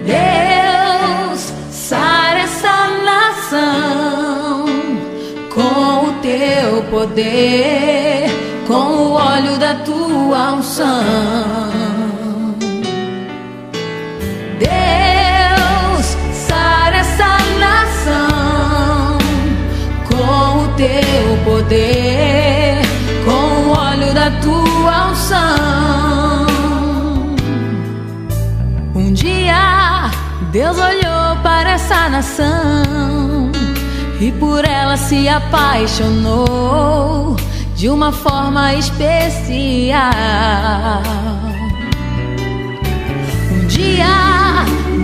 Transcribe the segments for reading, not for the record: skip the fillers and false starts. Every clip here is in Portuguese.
Deus, sara essa nação com o teu poder, com o óleo da tua unção. Deus, sara essa nação com o teu poder, com o óleo da tua unção. Um dia Deus olhou para essa nação e por ela se apaixonou de uma forma especial. Um dia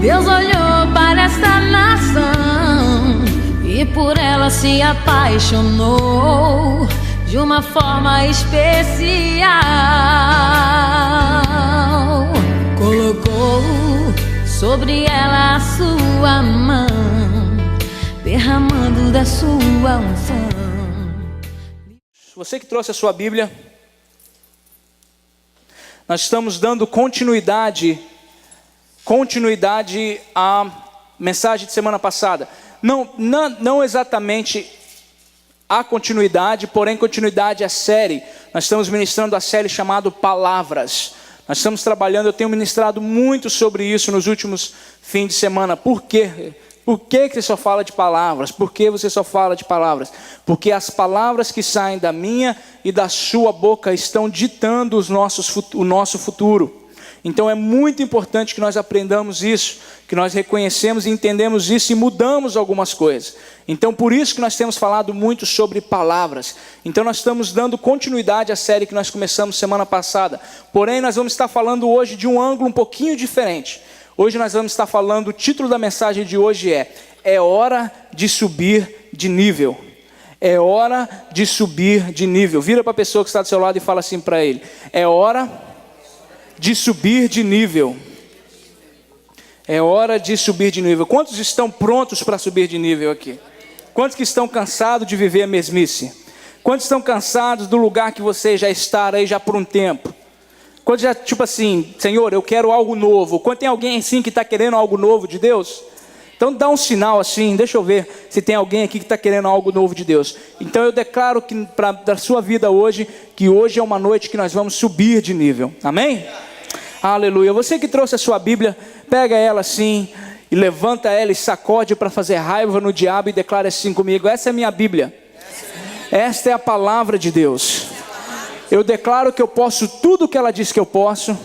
Deus olhou para esta nação e por ela se apaixonou de uma forma especial. Colocou sobre ela a sua mão, derramando da sua unção. Você que trouxe a sua Bíblia, nós estamos dando continuidade à mensagem de semana passada. Não exatamente a continuidade, porém continuidade à série. Nós estamos ministrando a série chamada Palavras. Nós estamos trabalhando, eu tenho ministrado muito sobre isso nos últimos fins de semana. Por quê? Por que você só fala de palavras? Por que você só fala de palavras? Porque as palavras que saem da minha e da sua boca estão ditando o nosso futuro. Então é muito importante que nós aprendamos isso, que nós reconhecemos e entendemos isso e mudamos algumas coisas. Então por isso que nós temos falado muito sobre palavras. Então nós estamos dando continuidade à série que nós começamos semana passada. Porém nós vamos estar falando hoje de um ângulo um pouquinho diferente. Hoje nós vamos estar falando, o título da mensagem de hoje é hora de subir de nível. É hora de subir de nível. Vira para a pessoa que está do seu lado e fala assim para ele: é hora de subir de nível. É hora de subir de nível. Quantos estão prontos para subir de nível aqui? Quantos que estão cansados de viver a mesmice? Quantos estão cansados do lugar que você já está aí já por um tempo? Quantos já, tipo assim, Senhor, eu quero algo novo? Quando tem alguém assim que está querendo algo novo de Deus? Então dá um sinal assim, deixa eu ver se tem alguém aqui que está querendo algo novo de Deus. Então eu declaro que da sua vida hoje, que hoje é uma noite que nós vamos subir de nível. Amém? Aleluia. Você que trouxe a sua Bíblia, pega ela assim e levanta ela e sacode para fazer raiva no diabo e declara assim comigo: essa é a minha Bíblia. Esta é a palavra de Deus. Eu declaro que eu posso tudo o que ela diz que eu posso.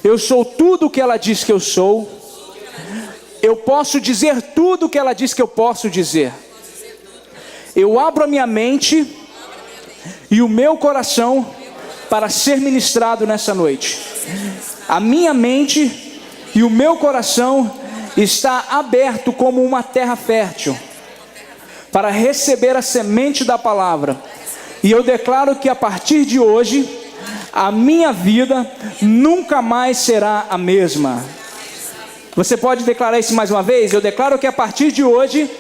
Eu sou tudo o que ela diz que eu sou. Eu posso dizer tudo o que ela diz que eu posso dizer. Eu abro a minha mente e o meu coração para ser ministrado nessa noite. A minha mente e o meu coração está aberto como uma terra fértil para receber a semente da palavra. E eu declaro que a partir de hoje, a minha vida nunca mais será a mesma. Você pode declarar isso mais uma vez? Eu declaro que a partir de hoje,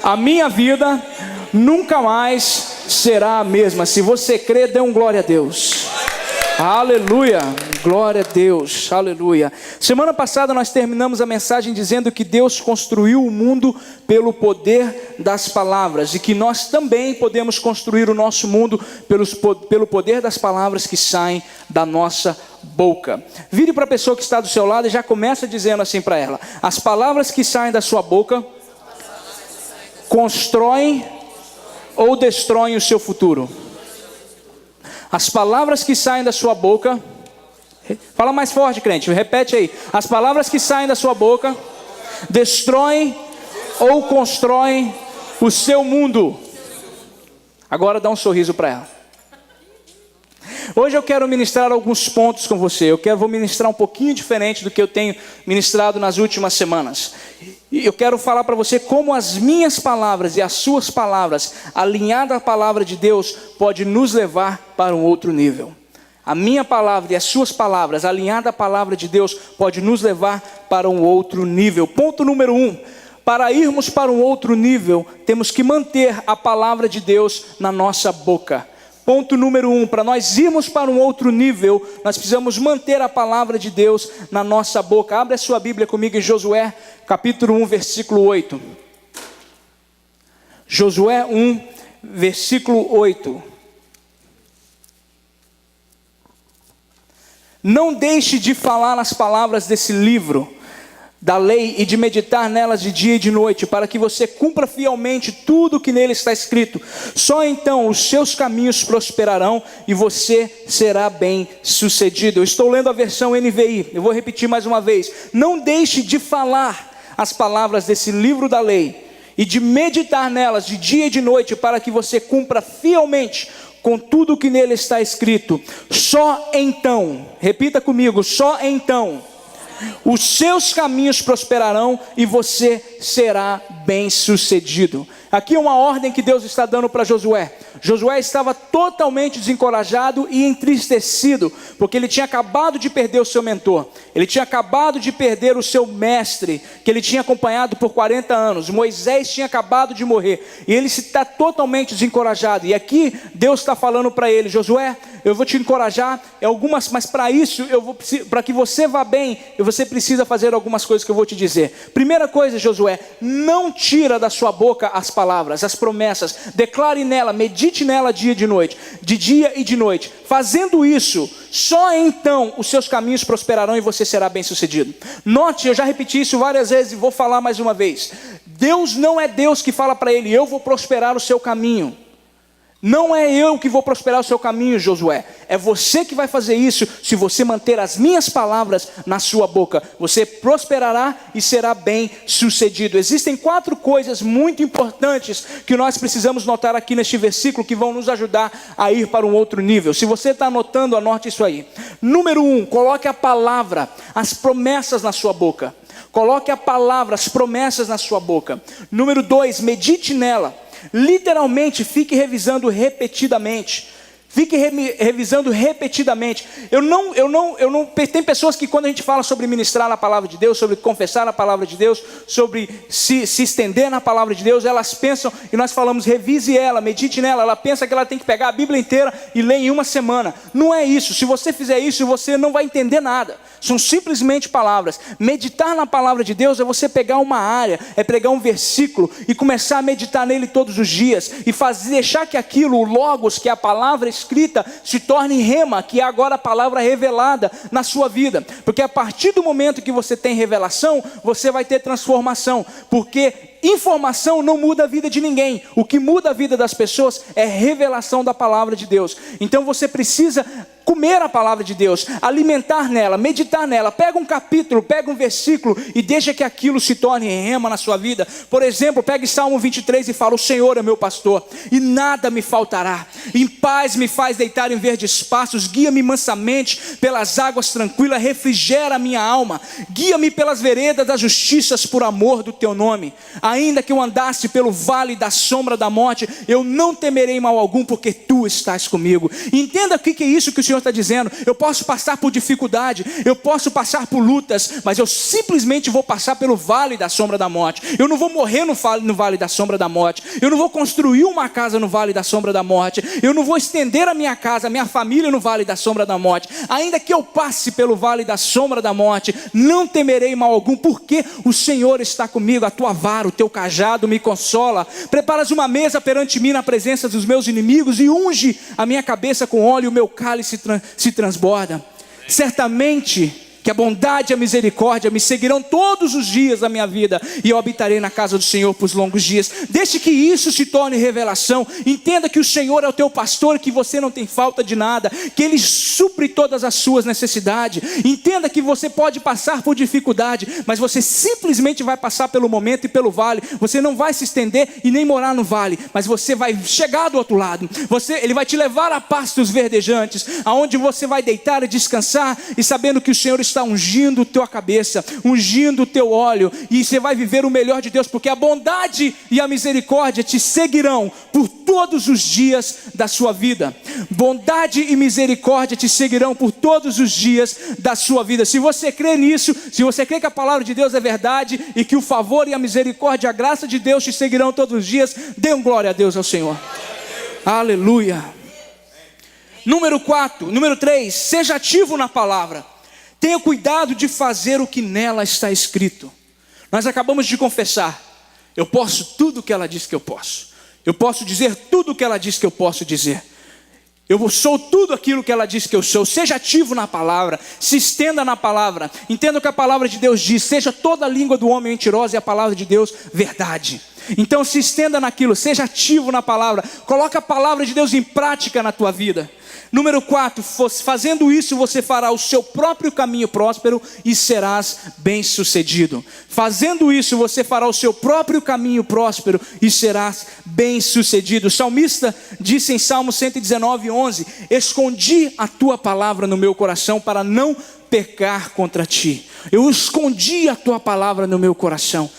a minha vida nunca mais será a mesma. Se você crê, dê um glória a Deus. Aleluia, glória a Deus, aleluia. Semana passada nós terminamos a mensagem dizendo que Deus construiu o mundo pelo poder das palavras e que nós também podemos construir o nosso mundo pelo poder das palavras que saem da nossa boca. Vire para a pessoa que está do seu lado e já começa dizendo assim para ela: as palavras que saem da sua boca constroem ou destroem o seu futuro. As palavras que saem da sua boca, fala mais forte, crente, repete aí. As palavras que saem da sua boca destroem ou constroem o seu mundo. Agora dá um sorriso para ela. Hoje eu quero ministrar alguns pontos com você. Vou ministrar um pouquinho diferente do que eu tenho ministrado nas últimas semanas. E eu quero falar para você como as minhas palavras e as suas palavras, alinhadas à palavra de Deus, pode nos levar para um outro nível. A minha palavra e as suas palavras, alinhadas à palavra de Deus, pode nos levar para um outro nível. Ponto número 1. Para irmos para um outro nível, temos que manter a palavra de Deus na nossa boca. Ponto número 1, para nós irmos para um outro nível, nós precisamos manter a palavra de Deus na nossa boca. Abre a sua Bíblia comigo em Josué, capítulo 1, versículo 8. Josué 1, versículo 8. Não deixe de falar as palavras desse livro da lei e de meditar nelas de dia e de noite, para que você cumpra fielmente tudo o que nele está escrito. Só então os seus caminhos prosperarão e você será bem sucedido. Eu estou lendo a versão NVI, eu vou repetir mais uma vez. Não deixe de falar as palavras desse livro da lei e de meditar nelas de dia e de noite, para que você cumpra fielmente com tudo o que nele está escrito. Só então, repita comigo, só então os seus caminhos prosperarão e você será bem sucedido. Aqui é uma ordem que Deus está dando para Josué. Josué estava totalmente desencorajado e entristecido, porque ele tinha acabado de perder o seu mentor. Ele tinha acabado de perder o seu mestre, que ele tinha acompanhado por 40 anos. Moisés tinha acabado de morrer, e ele está totalmente desencorajado. E aqui Deus está falando para ele: Josué, eu vou te encorajar, mas para isso, para que você vá bem, você precisa fazer algumas coisas que eu vou te dizer. Primeira coisa, Josué, não tira da sua boca as palavras, as promessas. Declare nela, medite nela de dia e de noite. Fazendo isso, só então os seus caminhos prosperarão e você será bem sucedido. Note, eu já repeti isso várias vezes e vou falar mais uma vez. Deus não é Deus que fala para ele: eu vou prosperar o seu caminho. Não é eu que vou prosperar o seu caminho, Josué. É você que vai fazer isso. Se você manter as minhas palavras na sua boca, você prosperará e será bem sucedido. Existem 4 coisas muito importantes que nós precisamos notar aqui neste versículo, que vão nos ajudar a ir para um outro nível. Se você está anotando, anote isso aí. Número 1, coloque a palavra, as promessas na sua boca. Coloque a palavra, as promessas na sua boca. Número 2, medite nela. Literalmente, fique revisando repetidamente. Fique revisando repetidamente. Tem pessoas que, quando a gente fala sobre ministrar a palavra de Deus, sobre confessar a palavra de Deus, sobre se estender na palavra de Deus, elas pensam, e nós falamos, revise ela, medite nela. Ela pensa que ela tem que pegar a Bíblia inteira e ler em uma semana. Não é isso. Se você fizer isso, você não vai entender nada. São simplesmente palavras. Meditar na palavra de Deus é você pegar uma área, é pegar um versículo e começar a meditar nele todos os dias, e deixar que aquilo, o logos, que é a palavra escrita, se torne rema, que é agora a palavra revelada na sua vida. Porque a partir do momento que você tem revelação, você vai ter transformação. Porque informação não muda a vida de ninguém. O que muda a vida das pessoas é revelação da palavra de Deus. Então você precisa comer a palavra de Deus, alimentar nela, meditar nela. Pega um capítulo, pega um versículo e deixa que aquilo se torne rema na sua vida. Por exemplo, pega Salmo 23 e fala: o Senhor é meu pastor e nada me faltará. Em paz me faz deitar em verdes pastos, guia-me mansamente pelas águas tranquilas, refrigera a minha alma, guia-me pelas veredas das justiças por amor do teu nome. Ainda que eu andasse pelo vale da sombra da morte, eu não temerei mal algum, porque tu estás comigo. Entenda o que é isso que o Senhor está dizendo. Eu posso passar por dificuldade, eu posso passar por lutas, mas eu simplesmente vou passar pelo vale da sombra da morte. Eu não vou morrer no vale da sombra da morte. Eu não vou construir uma casa no vale da sombra da morte. Eu não vou estender a minha casa, a minha família no vale da sombra da morte. Ainda que eu passe pelo vale da sombra da morte, não temerei mal algum, porque o Senhor está comigo. A tua vara, o teu cajado me consola. Preparas uma mesa perante mim na presença dos meus inimigos, e unge a minha cabeça com óleo, e o meu cálice se transborda. Certamente que a bondade e a misericórdia me seguirão todos os dias da minha vida, e eu habitarei na casa do Senhor por longos dias. Deixe que isso se torne revelação. Entenda que o Senhor é o teu pastor, que você não tem falta de nada, que Ele supre todas as suas necessidades. Entenda que você pode passar por dificuldade, mas você simplesmente vai passar pelo momento e pelo vale. Você não vai se estender e nem morar no vale, mas você vai chegar do outro lado. Ele vai te levar a pastos verdejantes, aonde você vai deitar e descansar, e sabendo que o Senhor está ungindo a tua cabeça, ungindo o teu óleo, e você vai viver o melhor de Deus, porque a bondade e a misericórdia te seguirão por todos os dias da sua vida. Bondade e misericórdia te seguirão por todos os dias da sua vida. Se você crê nisso, se você crê que a palavra de Deus é verdade, e que o favor e a misericórdia, a graça de Deus te seguirão todos os dias, dê um glória a Deus ao Senhor. Aleluia. Número 3, seja ativo na palavra. Tenha cuidado de fazer o que nela está escrito. Nós acabamos de confessar, eu posso tudo o que ela diz que eu posso. Eu posso dizer tudo o que ela diz que eu posso dizer. Eu sou tudo aquilo que ela diz que eu sou. Seja ativo na palavra, se estenda na palavra. Entenda o que a palavra de Deus diz. Seja toda a língua do homem mentirosa e a palavra de Deus verdade. Então se estenda naquilo, seja ativo na palavra. Coloque a palavra de Deus em prática na tua vida. Número 4, fazendo isso você fará o seu próprio caminho próspero e serás bem-sucedido. Fazendo isso você fará o seu próprio caminho próspero e serás bem-sucedido. O salmista disse em Salmo 119:11: escondi a tua palavra no meu coração para não pecar contra ti. Eu escondi a tua palavra no meu coração.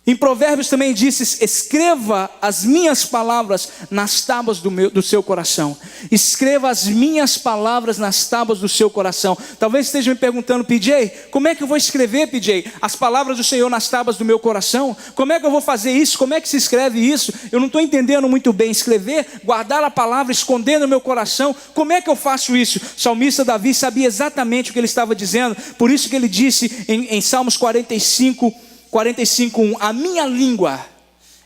Em Provérbios também disse: escreva as minhas palavras nas tábuas do seu coração. Escreva as minhas palavras nas tábuas do seu coração. Talvez esteja me perguntando: PJ, como é que eu vou escrever, PJ, as palavras do Senhor nas tábuas do meu coração? Como é que eu vou fazer isso? Como é que se escreve isso? Eu não estou entendendo muito bem. Escrever, guardar a palavra, esconder no meu coração. Como é que eu faço isso? O salmista Davi sabia exatamente o que ele estava dizendo. Por isso que ele disse em Salmos 45:1: a minha língua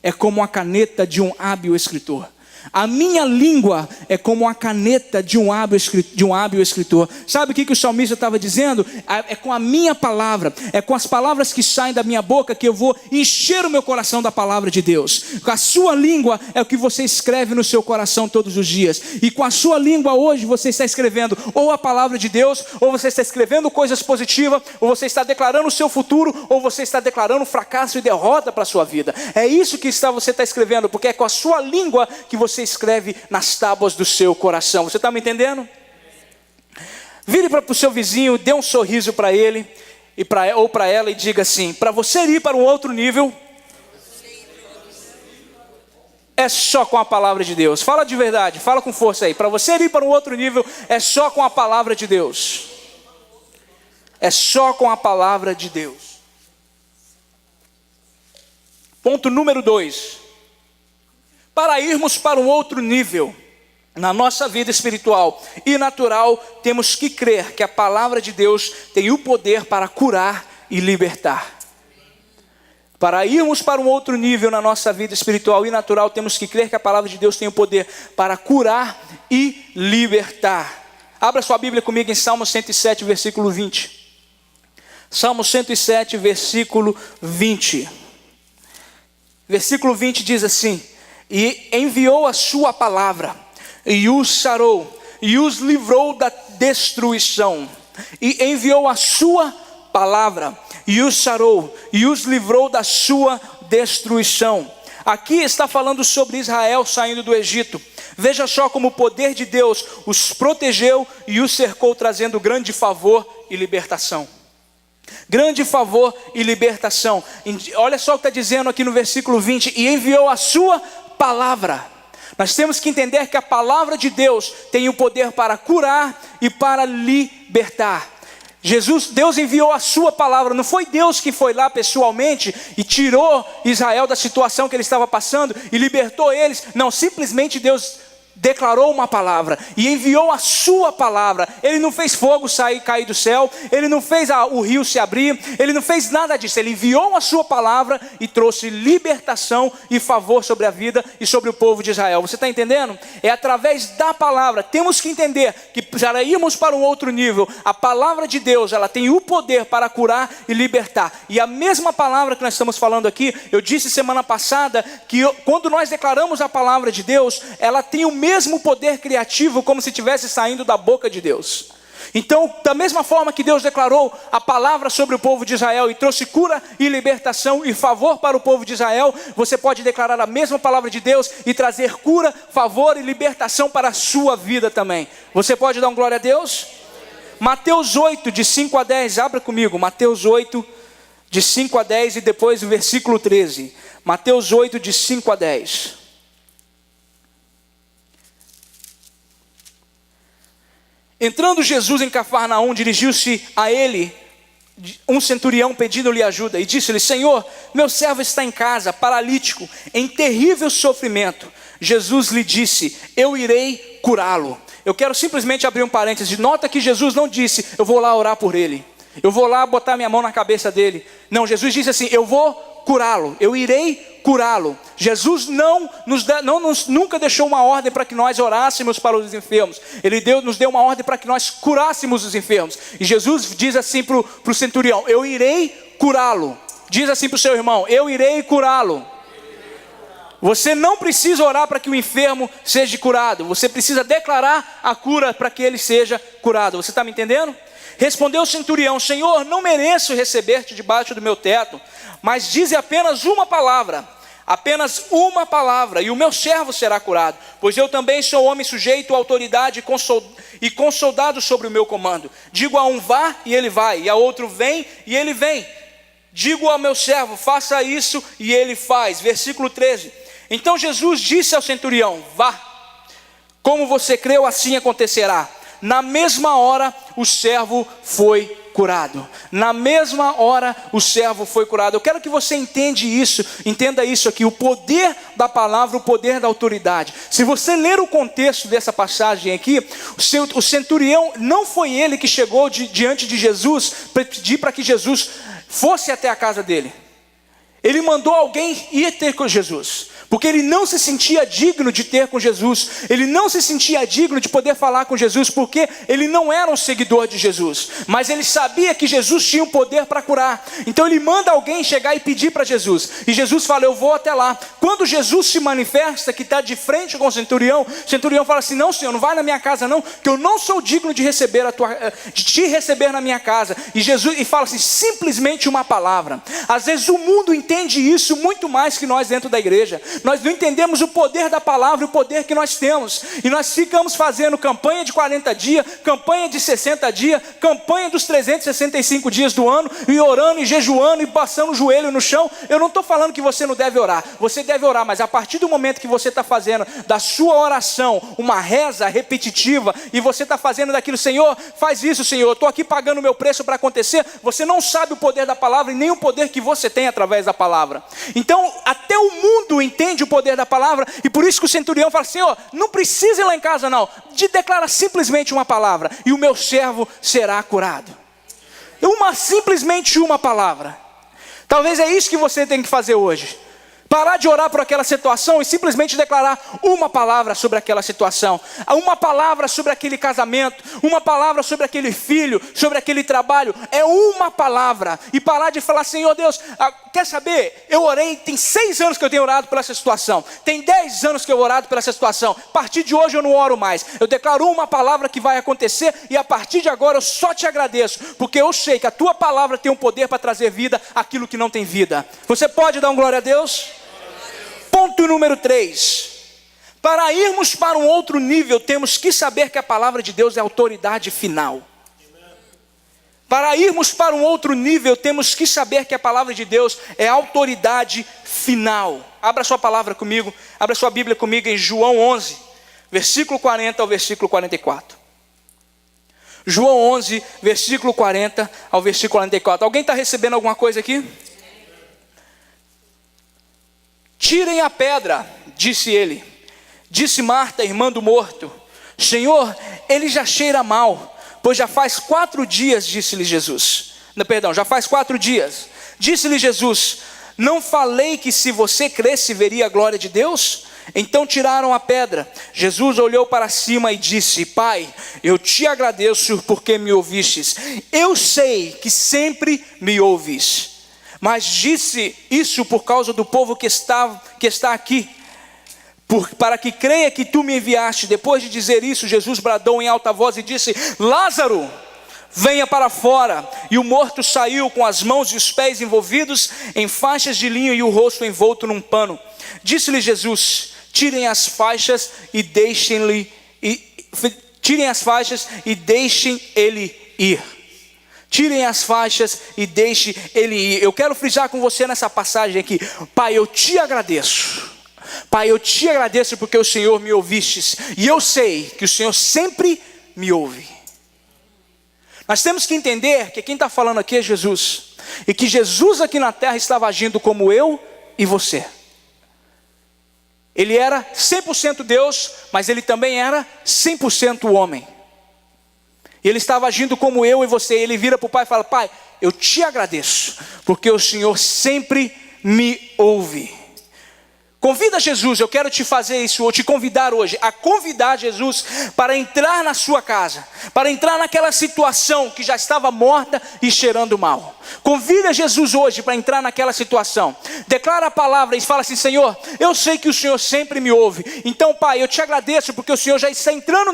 é como a caneta de um hábil escritor. A minha língua é como a caneta de um hábil escritor. Sabe o que o salmista estava dizendo? É com a minha palavra, é com as palavras que saem da minha boca que eu vou encher o meu coração da palavra de Deus. Com a sua língua é o que você escreve no seu coração todos os dias. E com a sua língua hoje você está escrevendo ou a palavra de Deus, ou você está escrevendo coisas positivas, ou você está declarando o seu futuro, ou você está declarando fracasso e derrota para a sua vida. É isso que você está escrevendo, porque é com a sua língua que você escreve nas tábuas do seu coração. Você está me entendendo? Vire para o seu vizinho, dê um sorriso para ele ou para ela e diga assim: para você ir para um outro nível, é só com a palavra de Deus. Fala de verdade, fala com força aí. Para você ir para um outro nível, é só com a palavra de Deus. É só com a palavra de Deus. Ponto número 2. Para irmos para um outro nível na nossa vida espiritual e natural, temos que crer que a palavra de Deus tem o poder para curar e libertar. Para irmos para um outro nível na nossa vida espiritual e natural, temos que crer que a palavra de Deus tem o poder para curar e libertar. Abra sua Bíblia comigo em Salmo 107, versículo 20. Salmo 107, versículo 20. Versículo 20 diz assim: e enviou a sua palavra, e os sarou, e os livrou da destruição. E enviou a sua palavra, e os sarou, e os livrou da sua destruição. Aqui está falando sobre Israel saindo do Egito. Veja só como o poder de Deus os protegeu e os cercou, trazendo grande favor e libertação. Grande favor e libertação. Olha só o que está dizendo aqui no versículo 20: e enviou a sua palavra. Nós temos que entender que a palavra de Deus tem o poder para curar e para libertar. Deus enviou a sua palavra. Não foi Deus que foi lá pessoalmente e tirou Israel da situação que ele estava passando e libertou eles. Não, simplesmente Deus declarou uma palavra e enviou a sua palavra. Ele não fez fogo cair do céu, ele não fez o rio se abrir, ele não fez nada disso. Ele enviou a sua palavra e trouxe libertação e favor sobre a vida e sobre o povo de Israel. Você está entendendo? É através da palavra. Temos que entender que já irmos para um outro nível. A palavra de Deus, ela tem o poder para curar e libertar. E a mesma palavra que nós estamos falando aqui, eu disse semana passada que quando nós declaramos a palavra de Deus, ela tem o mesmo poder criativo, como se estivesse saindo da boca de Deus. Então, da mesma forma que Deus declarou a palavra sobre o povo de Israel e trouxe cura e libertação e favor para o povo de Israel, você pode declarar a mesma palavra de Deus e trazer cura, favor e libertação para a sua vida também. Você pode dar um glória a Deus? Mateus 8, de 5 a 10, abra comigo, Mateus 8, de 5 a 10 e depois o versículo 13. Mateus 8, de 5 a 10. Entrando Jesus em Cafarnaum, dirigiu-se a ele um centurião pedindo-lhe ajuda e disse-lhe: Senhor, meu servo está em casa, paralítico, em terrível sofrimento. Jesus lhe disse: eu irei curá-lo. Eu quero simplesmente abrir um parênteses. Nota que Jesus não disse, eu vou lá orar por ele. Eu vou lá botar minha mão na cabeça dele. Não, Jesus disse assim, eu vou curá-lo. Eu irei curá-lo. Jesus nunca deixou uma ordem para que nós orássemos para os enfermos. Ele nos deu uma ordem para que nós curássemos os enfermos. E Jesus diz assim para o centurião, eu irei curá-lo. Diz assim para o seu irmão, eu irei curá-lo. Você não precisa orar para que o enfermo seja curado. Você precisa declarar a cura para que ele seja curado. Você está me entendendo? Respondeu o centurião, Senhor, não mereço receber-te debaixo do meu teto, mas dize apenas uma palavra, e o meu servo será curado. Pois eu também sou homem sujeito à autoridade e com soldados sobre o meu comando. Digo a um vá e ele vai, e a outro vem e ele vem. Digo ao meu servo, faça isso e ele faz. Versículo 13. Então Jesus disse ao centurião, vá, como você creu assim acontecerá. Na mesma hora o servo foi curado. Na mesma hora o servo foi curado. Eu quero que você entenda isso aqui, o poder da palavra, o poder da autoridade. Se você ler o contexto dessa passagem aqui, o centurião, não foi ele que chegou diante de Jesus para pedir para que Jesus fosse até a casa dele. Ele mandou alguém ir ter com Jesus, porque ele não se sentia digno de ter com Jesus, ele não se sentia digno de poder falar com Jesus, porque ele não era um seguidor de Jesus, mas ele sabia que Jesus tinha um poder para curar. Então ele manda alguém chegar e pedir para Jesus, e Jesus fala, eu vou até lá. Quando Jesus se manifesta, que está de frente com o centurião fala assim, não Senhor, não vai na minha casa não, que eu não sou digno de te receber na minha casa. E Jesus fala assim, simplesmente uma palavra. Às vezes o mundo entende isso muito mais que nós dentro da igreja. Nós não entendemos o poder da palavra, o poder que nós temos, e nós ficamos fazendo campanha de 40 dias, campanha de 60 dias, campanha dos 365 dias do ano, e orando e jejuando e passando o joelho no chão. Eu não estou falando que você não deve orar, você deve orar, mas a partir do momento que você está fazendo da sua oração uma reza repetitiva, e você está fazendo daquilo, Senhor, faz isso Senhor, eu estou aqui pagando o meu preço para acontecer, você não sabe o poder da palavra, e nem o poder que você tem através da palavra. Então até o mundo entende o poder da palavra, e por isso que o centurião fala assim, não precisa ir lá em casa não, declara simplesmente uma palavra, e o meu servo será curado. Simplesmente uma palavra. Talvez é isso que você tem que fazer hoje. Parar de orar por aquela situação e simplesmente declarar uma palavra sobre aquela situação, uma palavra sobre aquele casamento, uma palavra sobre aquele filho, sobre aquele trabalho. É uma palavra. E parar de falar, Senhor Deus, quer saber? Eu orei, tem 6 anos que eu tenho orado por essa situação, tem 10 anos que eu orado por essa situação, a partir de hoje eu não oro mais. Eu declaro uma palavra que vai acontecer, e a partir de agora eu só te agradeço, porque eu sei que a tua palavra tem um poder para trazer vida àquilo que não tem vida. Você pode dar um glória a Deus? Ponto número 3. Para irmos para um outro nível, temos que saber que a palavra de Deus é a autoridade final. Para irmos para um outro nível, temos que saber que a palavra de Deus é a autoridade final. Abra sua palavra comigo, abra sua Bíblia comigo em João 11, versículo 40 ao versículo 44. João 11, versículo 40 ao versículo 44. Alguém está recebendo alguma coisa aqui? Tirem a pedra, disse ele. Disse Marta, irmã do morto, Senhor, ele já cheira mal, pois já faz 4 dias, disse-lhe Jesus. Já faz 4 dias. Disse-lhe Jesus, não falei que se você cresce veria a glória de Deus? Então tiraram a pedra. Jesus olhou para cima e disse, Pai, eu te agradeço porque me ouvistes. Eu sei que sempre me ouves. Mas disse isso por causa do povo que está aqui, para que creia que tu me enviaste. Depois de dizer isso, Jesus bradou em alta voz e disse, Lázaro, venha para fora. E o morto saiu com as mãos e os pés envolvidos em faixas de linho e o rosto envolto num pano. Disse-lhe Jesus, tirem as faixas e deixem ele ir. Tirem as faixas e deixe ele ir. Eu quero frisar com você nessa passagem aqui. Pai, eu te agradeço. Pai, eu te agradeço porque o Senhor me ouvistes. E eu sei que o Senhor sempre me ouve. Nós temos que entender que quem está falando aqui é Jesus. E que Jesus aqui na terra estava agindo como eu e você. Ele era 100% Deus, mas ele também era 100% homem. Ele estava agindo como eu e você. Ele vira para o pai e fala: pai, eu te agradeço, porque o Senhor sempre me ouve. Convida Jesus, eu quero te fazer isso, ou te convidar hoje, a convidar Jesus para entrar na sua casa, para entrar naquela situação que já estava morta e cheirando mal. Convida Jesus hoje para entrar naquela situação. Declara a palavra e fala assim: Senhor, eu sei que o Senhor sempre me ouve. Então, pai, eu te agradeço porque o Senhor já está entrando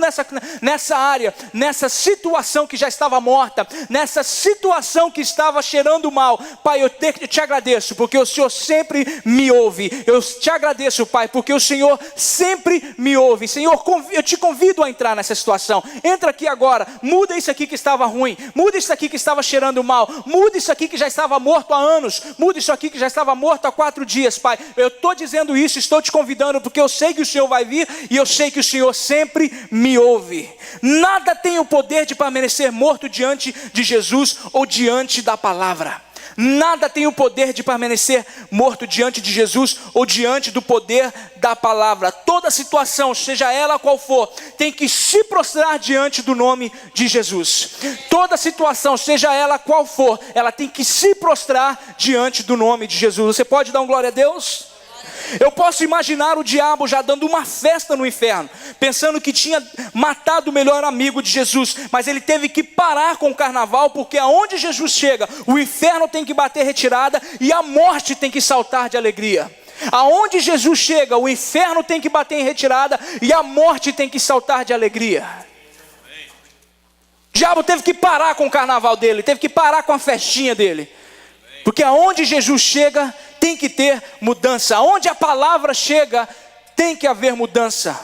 nessa área, nessa situação que já estava morta, nessa situação que estava cheirando mal. Pai, eu te agradeço porque o Senhor sempre me ouve. Eu te agradeço, pai, porque o Senhor sempre me ouve. Senhor, eu te convido a entrar nessa situação. Entra aqui agora, muda isso aqui que estava ruim, muda isso aqui que estava cheirando mal, muda isso aqui que já estava morto há anos, muda isso aqui que já estava morto há 4 dias, pai. Eu estou dizendo isso, estou te convidando, porque eu sei que o Senhor vai vir, e eu sei que o Senhor sempre me ouve. Nada tem o poder de permanecer morto diante de Jesus ou diante da palavra. Nada tem o poder de permanecer morto diante de Jesus ou diante do poder da palavra. Toda situação, seja ela qual for, tem que se prostrar diante do nome de Jesus. Toda situação, seja ela qual for, ela tem que se prostrar diante do nome de Jesus. Você pode dar um glória a Deus? Eu posso imaginar o diabo já dando uma festa no inferno, pensando que tinha matado o melhor amigo de Jesus, mas ele teve que parar com o carnaval, porque aonde Jesus chega, o inferno tem que bater retirada e a morte tem que saltar de alegria. Aonde Jesus chega, o inferno tem que bater em retirada e a morte tem que saltar de alegria. O diabo teve que parar com o carnaval dele, teve que parar com a festinha dele, porque aonde Jesus chega, tem que ter mudança. Onde a palavra chega, tem que haver mudança.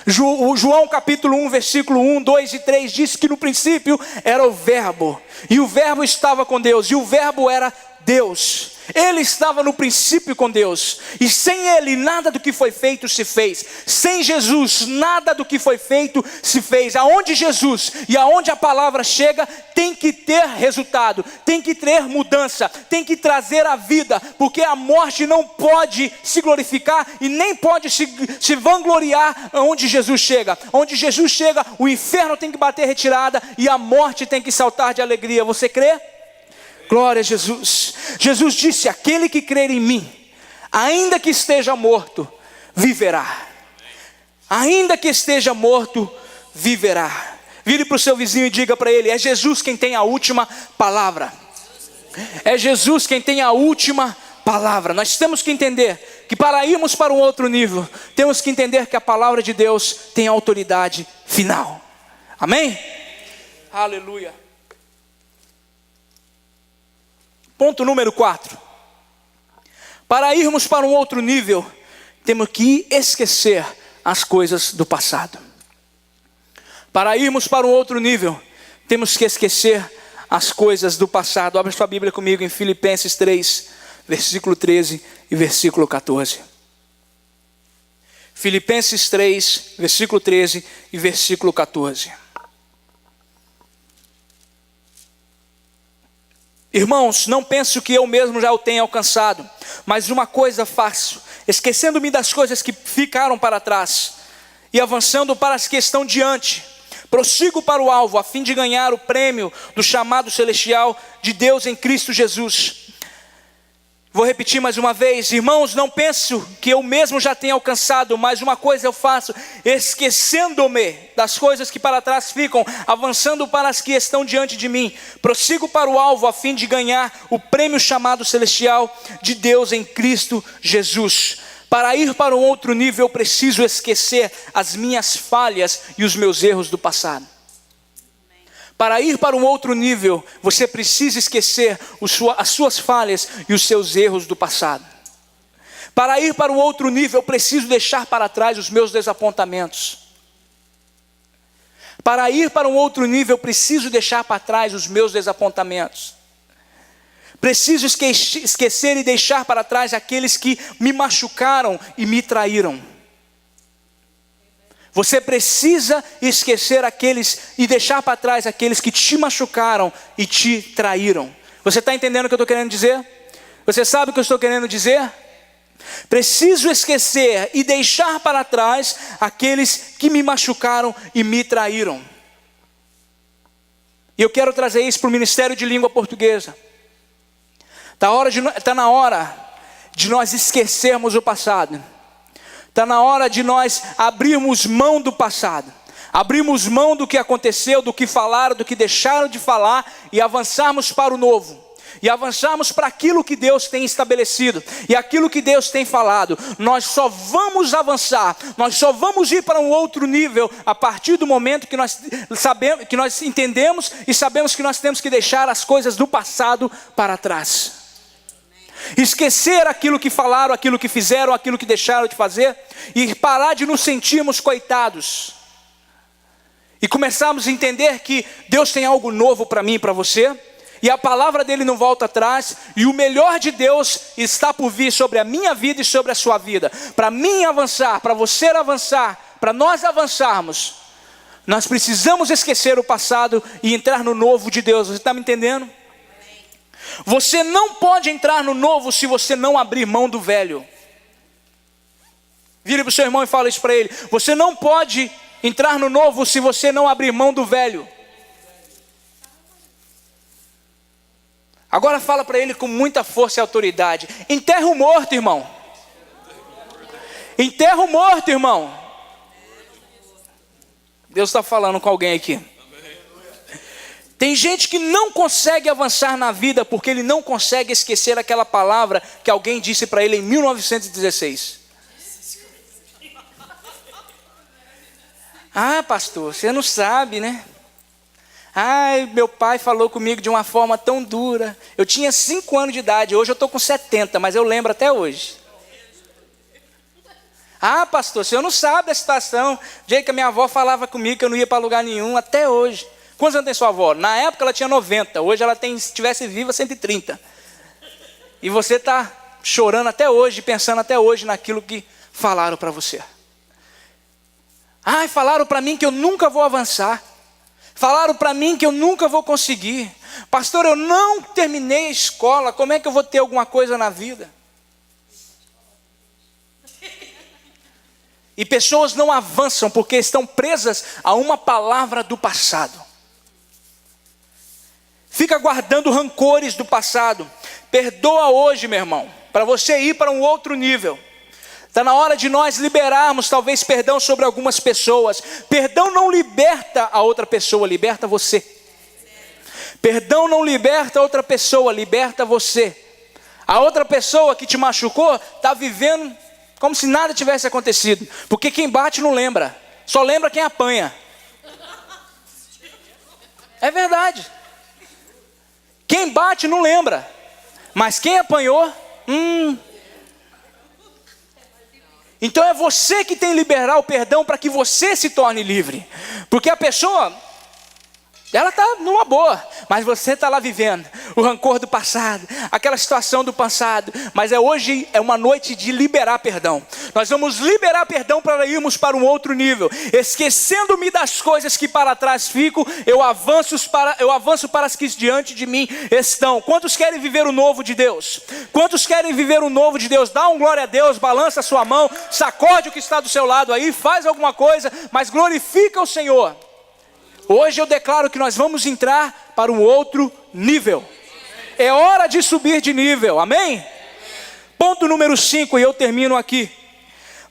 João capítulo 1, versículo 1, 2 e 3 diz que no princípio era o verbo, e o verbo estava com Deus, e o verbo era Deus. Ele estava no princípio com Deus, e sem ele nada do que foi feito se fez. Sem Jesus nada do que foi feito se fez. Aonde Jesus e aonde a palavra chega, tem que ter resultado, tem que ter mudança, tem que trazer a vida, porque a morte não pode se glorificar e nem pode se vangloriar onde Jesus chega. Onde Jesus chega, o inferno tem que bater retirada e a morte tem que saltar de alegria. Você crê? Glória a Jesus. Jesus disse: aquele que crer em mim, ainda que esteja morto, viverá. Ainda que esteja morto, viverá. Vire para o seu vizinho e diga para ele: é Jesus quem tem a última palavra. É Jesus quem tem a última palavra. Nós temos que entender que para irmos para um outro nível, temos que entender que a palavra de Deus tem autoridade final. Amém? Aleluia. Ponto número 4. Para irmos para um outro nível, temos que esquecer as coisas do passado. Para irmos para um outro nível, temos que esquecer as coisas do passado. Abre sua Bíblia comigo em Filipenses 3, versículo 13 e versículo 14. Filipenses 3, versículo 13 e versículo 14. Irmãos, não penso que eu mesmo já o tenha alcançado, mas uma coisa faço, esquecendo-me das coisas que ficaram para trás e avançando para as que estão diante, prossigo para o alvo, a fim de ganhar o prêmio do chamado celestial de Deus em Cristo Jesus. Vou repetir mais uma vez: irmãos, não penso que eu mesmo já tenha alcançado, mas uma coisa eu faço, esquecendo-me das coisas que para trás ficam, avançando para as que estão diante de mim, prossigo para o alvo a fim de ganhar o prêmio chamado celestial de Deus em Cristo Jesus. Para ir para um outro nível, eu preciso esquecer as minhas falhas e os meus erros do passado. Para ir para um outro nível, você precisa esquecer as suas falhas e os seus erros do passado. Para ir para um outro nível, eu preciso deixar para trás os meus desapontamentos. Para ir para um outro nível, eu preciso deixar para trás os meus desapontamentos. Preciso esquecer e deixar para trás aqueles que me machucaram e me traíram. Você precisa esquecer aqueles e deixar para trás aqueles que te machucaram e te traíram. Você está entendendo o que eu estou querendo dizer? Você sabe o que eu estou querendo dizer? Preciso esquecer e deixar para trás aqueles que me machucaram e me traíram. E eu quero trazer isso para o Ministério de Língua Portuguesa. Está na hora de nós esquecermos o passado. Está na hora de nós abrirmos mão do passado. Abrirmos mão do que aconteceu, do que falaram, do que deixaram de falar e avançarmos para o novo. E avançarmos para aquilo que Deus tem estabelecido e aquilo que Deus tem falado. Nós só vamos avançar, nós só vamos ir para um outro nível a partir do momento que nós sabemos, que nós entendemos e sabemos que nós temos que deixar as coisas do passado para trás. Esquecer aquilo que falaram, aquilo que fizeram, aquilo que deixaram de fazer e parar de nos sentirmos coitados. E começarmos a entender que Deus tem algo novo para mim e para você. E a palavra dele não volta atrás. E o melhor de Deus está por vir sobre a minha vida e sobre a sua vida. Para mim avançar, para você avançar, para nós avançarmos, nós precisamos esquecer o passado e entrar no novo de Deus. Você está me entendendo? Você não pode entrar no novo se você não abrir mão do velho. Vire para o seu irmão e fala isso para ele. Você não pode entrar no novo se você não abrir mão do velho. Agora fala para ele com muita força e autoridade. Enterra o morto, irmão. Enterra o morto, irmão. Deus está falando com alguém aqui. Tem gente que não consegue avançar na vida porque ele não consegue esquecer aquela palavra que alguém disse para ele em 1916. Ah, pastor, você não sabe, né? Ai, meu pai falou comigo de uma forma tão dura. Eu tinha 5 anos de idade, hoje eu estou com 70, mas eu lembro até hoje. Ah, pastor, o senhor não sabe da situação. O dia que a minha avó falava comigo que eu não ia para lugar nenhum, até hoje. Quantos anos tem sua avó? Na época ela tinha 90, hoje ela tem, se estivesse viva, 130. E você está chorando até hoje, pensando até hoje naquilo que falaram para você. Ai, falaram para mim que eu nunca vou avançar. Falaram para mim que eu nunca vou conseguir. Pastor, eu não terminei a escola, como é que eu vou ter alguma coisa na vida? E pessoas não avançam porque estão presas a uma palavra do passado. Fica guardando rancores do passado. Perdoa hoje, meu irmão, para você ir para um outro nível. Está na hora de nós liberarmos talvez perdão sobre algumas pessoas. Perdão não liberta a outra pessoa, liberta você. Perdão não liberta a outra pessoa, liberta você. A outra pessoa que te machucou está vivendo como se nada tivesse acontecido. Porque quem bate não lembra, só lembra quem apanha. É verdade. Quem bate não lembra, mas quem apanhou, Então é você que tem que liberar o perdão para que você se torne livre. Porque a pessoa, ela está numa boa, mas você está lá vivendo o rancor do passado, aquela situação do passado. Mas hoje é uma noite de liberar perdão. Nós vamos liberar perdão para irmos para um outro nível. Esquecendo-me das coisas que para trás ficam, eu avanço para as que diante de mim estão. Quantos querem viver o novo de Deus? Quantos querem viver o novo de Deus? Dá um glória a Deus, balança a sua mão, sacode o que está do seu lado aí, faz alguma coisa, mas glorifica o Senhor. Hoje eu declaro que nós vamos entrar para um outro nível. É hora de subir de nível, amém? Ponto número 5, e eu termino aqui.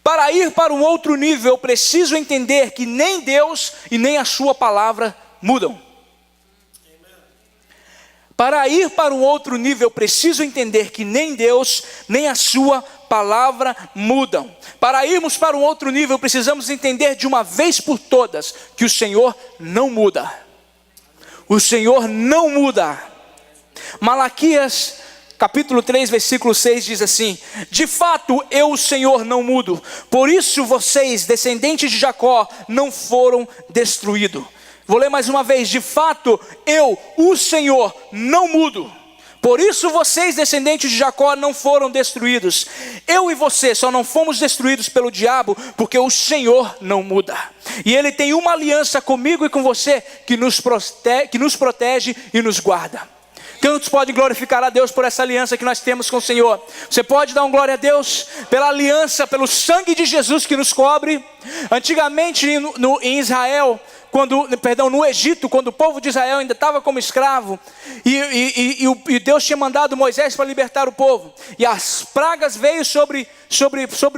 Para ir para um outro nível, eu preciso entender que nem Deus e nem a sua palavra mudam. Para ir para um outro nível, eu preciso entender que nem Deus, nem a sua palavra mudam. Para irmos para um outro nível, precisamos entender de uma vez por todas que o Senhor não muda. O Senhor não muda. Malaquias, capítulo 3, versículo 6 diz assim: de fato eu, o Senhor, não mudo. Por isso vocês, descendentes de Jacó, não foram destruídos. Vou ler mais uma vez. De fato eu, o Senhor, não mudo. Por isso vocês, descendentes de Jacó, não foram destruídos. Eu e você só não fomos destruídos pelo diabo porque o Senhor não muda. E Ele tem uma aliança comigo e com você que nos protege e nos guarda. Quantos podem glorificar a Deus por essa aliança que nós temos com o Senhor? Você pode dar um glória a Deus pela aliança, pelo sangue de Jesus que nos cobre. Antigamente em Israel, no Egito, quando o povo de Israel ainda estava como escravo, e Deus tinha mandado Moisés para libertar o povo, e as pragas veio sobre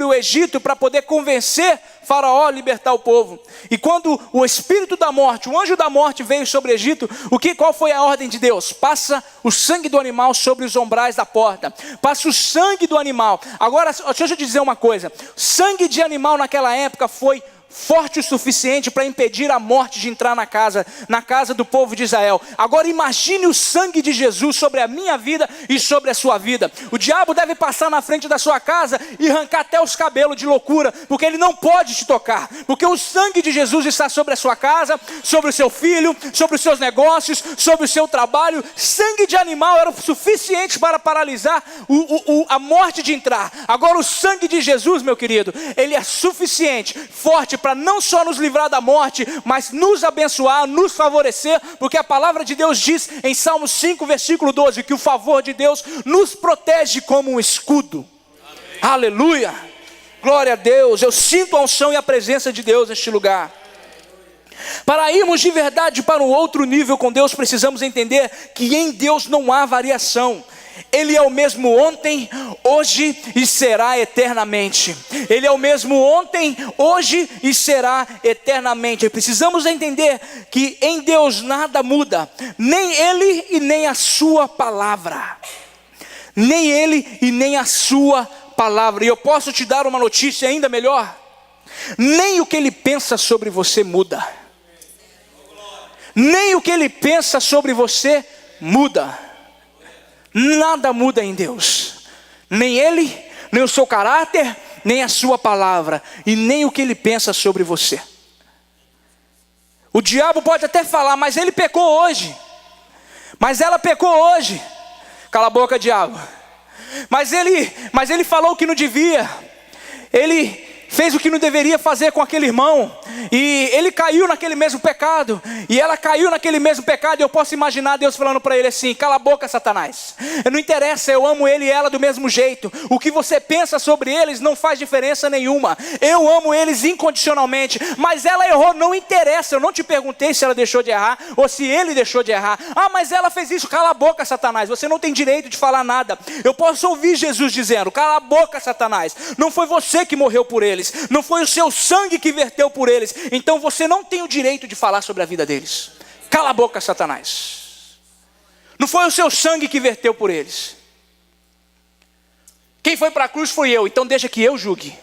o Egito para poder convencer Faraó a libertar o povo. E quando o espírito da morte, o anjo da morte veio sobre o Egito, qual foi a ordem de Deus? Passa o sangue do animal sobre os umbrais da porta. Passa o sangue do animal. Agora, deixa eu te dizer uma coisa. Sangue de animal naquela época foi forte o suficiente para impedir a morte de entrar na casa do povo de Israel. Agora imagine o sangue de Jesus sobre a minha vida e sobre a sua vida. O diabo deve passar na frente da sua casa e arrancar até os cabelos de loucura, porque ele não pode te tocar, porque o sangue de Jesus está sobre a sua casa, sobre o seu filho, sobre os seus negócios, sobre o seu trabalho. Sangue de animal era o suficiente para paralisar a morte de entrar. Agora o sangue de Jesus, meu querido, ele é suficiente, forte, para não só nos livrar da morte, mas nos abençoar, nos favorecer, porque a palavra de Deus diz em Salmos 5, versículo 12, que o favor de Deus nos protege como um escudo. Amém. Aleluia, glória a Deus. Eu sinto a unção e a presença de Deus neste lugar. Para irmos de verdade para um outro nível com Deus, precisamos entender que em Deus não há variação. Ele é o mesmo ontem, hoje e será eternamente. Ele é o mesmo ontem, hoje e será eternamente. Precisamos entender que em Deus nada muda, nem Ele e nem a sua palavra. Nem Ele e nem a sua palavra. E eu posso te dar uma notícia ainda melhor: nem o que Ele pensa sobre você muda. Nem o que Ele pensa sobre você muda. Nada muda em Deus, nem Ele, nem o seu caráter, nem a sua palavra, e nem o que Ele pensa sobre você. O diabo pode até falar, mas ele pecou hoje, mas ela pecou hoje. Cala a boca, diabo. Mas ele falou o que não devia, ele fez o que não deveria fazer com aquele irmão, e ele caiu naquele mesmo pecado, e ela caiu naquele mesmo pecado. E eu posso imaginar Deus falando para ele assim: cala a boca, Satanás, não interessa, eu amo ele e ela do mesmo jeito. O que você pensa sobre eles não faz diferença nenhuma. Eu amo eles incondicionalmente, mas ela errou, não interessa. Eu não te perguntei se ela deixou de errar ou se ele deixou de errar. Ah, mas ela fez isso. Cala a boca, Satanás, você não tem direito de falar nada. Eu posso ouvir Jesus dizendo: cala a boca, Satanás, não foi você que morreu por eles, não foi o seu sangue que verteu por eles, então você não tem o direito de falar sobre a vida deles. Cala a boca, Satanás. Não foi o seu sangue que verteu por eles. Quem foi para a cruz foi eu, então deixa que eu julgue.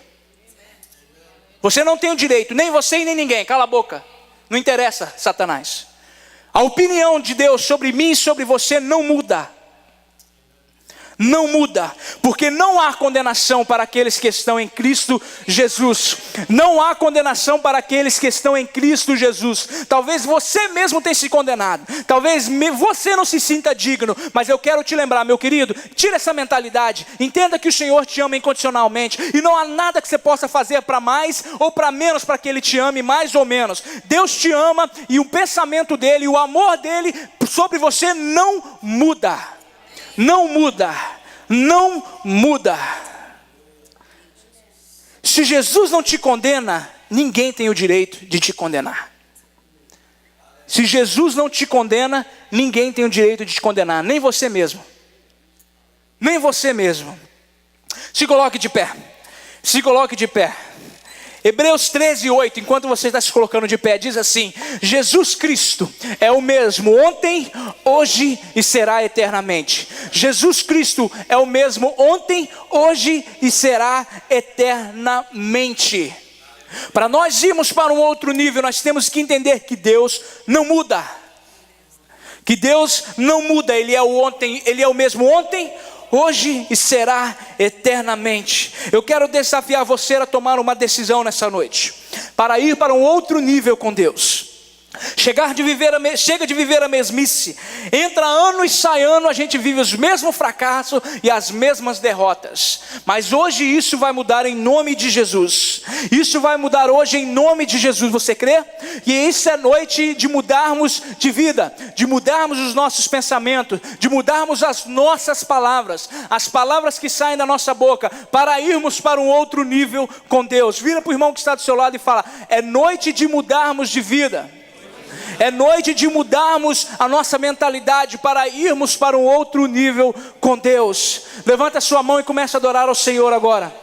Você não tem o direito, nem você e nem ninguém. Cala a boca. Não interessa, Satanás. A opinião de Deus sobre mim e sobre você não muda. Não muda, porque não há condenação para aqueles que estão em Cristo Jesus. Não há condenação para aqueles que estão em Cristo Jesus. Talvez você mesmo tenha se condenado, talvez você não se sinta digno, mas eu quero te lembrar, meu querido, tira essa mentalidade, entenda que o Senhor te ama incondicionalmente, e não há nada que você possa fazer para mais ou para menos para que Ele te ame mais ou menos. Deus te ama, e o pensamento dEle, o amor dEle sobre você não muda. Não muda, não muda. Se Jesus não te condena, ninguém tem o direito de te condenar. Se Jesus não te condena, ninguém tem o direito de te condenar, nem você mesmo. Nem você mesmo. Se coloque de pé. Se coloque de pé. Hebreus 13:8, enquanto você está se colocando de pé, diz assim: Jesus Cristo é o mesmo ontem, hoje e será eternamente. Jesus Cristo é o mesmo ontem, hoje e será eternamente. Para nós irmos para um outro nível, nós temos que entender que Deus não muda. Que Deus não muda, Ele é o ontem, Ele é o mesmo ontem, hoje e será eternamente. Eu quero desafiar você a tomar uma decisão nessa noite, para ir para um outro nível com Deus. Chega de viver a mesmice. Entra ano e sai ano, a gente vive os mesmos fracassos e as mesmas derrotas. Mas hoje isso vai mudar em nome de Jesus. Isso vai mudar hoje em nome de Jesus, você crê? E isso é noite de mudarmos de vida, de mudarmos os nossos pensamentos, de mudarmos as nossas palavras, as palavras que saem da nossa boca, para irmos para um outro nível com Deus. Vira para o irmão que está do seu lado e fala: é noite de mudarmos de vida. É noite de mudarmos a nossa mentalidade para irmos para um outro nível com Deus. Levanta a sua mão e comece a adorar ao Senhor agora.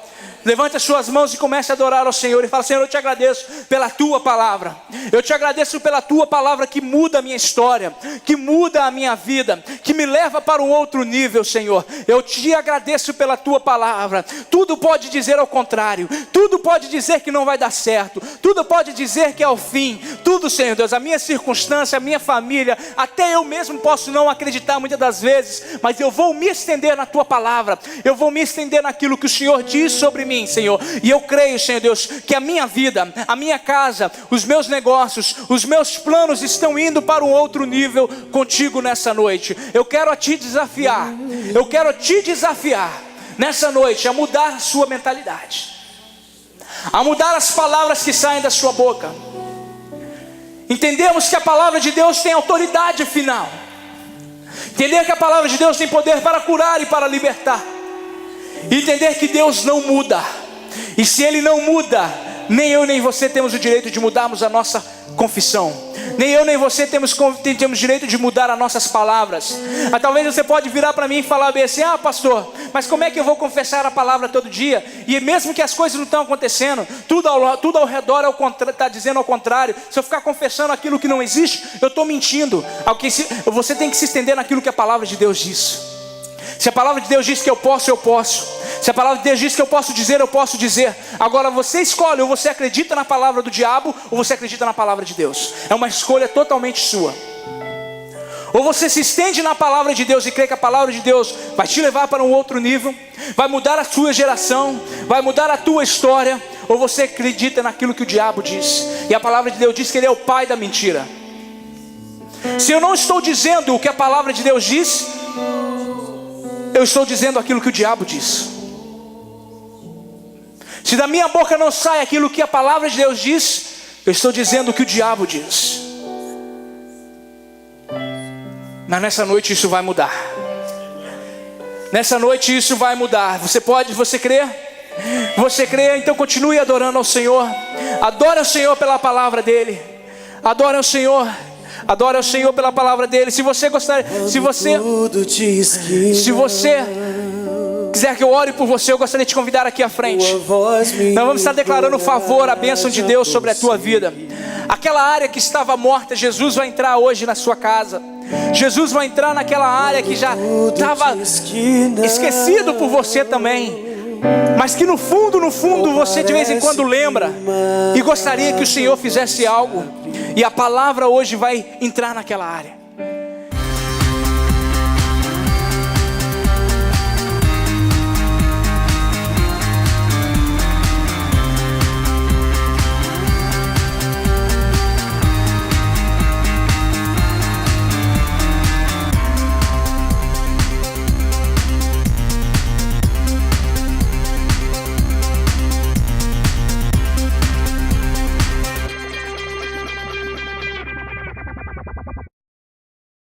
Levante as suas mãos e comece a adorar ao Senhor. E fala: Senhor, eu te agradeço pela tua palavra. Eu te agradeço pela tua palavra que muda a minha história, que muda a minha vida, que me leva para um outro nível, Senhor. Eu te agradeço pela tua palavra. Tudo pode dizer ao contrário. Tudo pode dizer que não vai dar certo. Tudo pode dizer que é o fim. Tudo, Senhor Deus, a minha circunstância, a minha família, até eu mesmo posso não acreditar muitas das vezes, mas eu vou me estender na tua palavra. Eu vou me estender naquilo que o Senhor diz sobre mim, Senhor. E eu creio, Senhor Deus, que a minha vida, a minha casa, os meus negócios, os meus planos estão indo para um outro nível contigo nessa noite. Eu quero te desafiar. Eu quero te desafiar nessa noite a mudar a sua mentalidade, a mudar as palavras que saem da sua boca. Entendemos que a palavra de Deus tem autoridade final. Entender que a palavra de Deus tem poder para curar e para libertar. Entender que Deus não muda. E se Ele não muda, nem eu nem você temos o direito de mudarmos a nossa confissão. Nem eu nem você temos direito de mudar as nossas palavras. Talvez você pode virar para mim e falar bem assim: ah, pastor, mas como é que eu vou confessar a palavra todo dia? E mesmo que as coisas não estão acontecendo, tudo ao redor está dizendo ao contrário. Se eu ficar confessando aquilo que não existe, eu estou mentindo. Você tem que se estender naquilo que a palavra de Deus diz. Se a palavra de Deus diz que eu posso, eu posso. Se a palavra de Deus diz que eu posso dizer, eu posso dizer. Agora você escolhe: ou você acredita na palavra do diabo, ou você acredita na palavra de Deus. É uma escolha totalmente sua. Ou você se estende na palavra de Deus e crê que a palavra de Deus vai te levar para um outro nível, vai mudar a sua geração, vai mudar a tua história. Ou você acredita naquilo que o diabo diz. E a palavra de Deus diz que ele é o pai da mentira. Se eu não estou dizendo o que a palavra de Deus diz, eu estou dizendo aquilo que o diabo diz. Se da minha boca não sai aquilo que a palavra de Deus diz, eu estou dizendo o que o diabo diz. Mas nessa noite isso vai mudar. Nessa noite isso vai mudar. Você crê? Você crê? Então continue adorando ao Senhor. Adore ao Senhor pela palavra dEle. Adore ao Senhor. Adore ao Senhor pela palavra dEle. Se você quiser que eu ore por você, eu gostaria de te convidar aqui à frente. Nós vamos estar declarando o favor, a bênção de Deus sobre a tua vida. Aquela área que estava morta, Jesus vai entrar hoje na sua casa. Jesus vai entrar naquela área que já estava esquecido por você também, mas que no fundo você de vez em quando lembra e gostaria que o Senhor fizesse algo. E a palavra hoje vai entrar naquela área.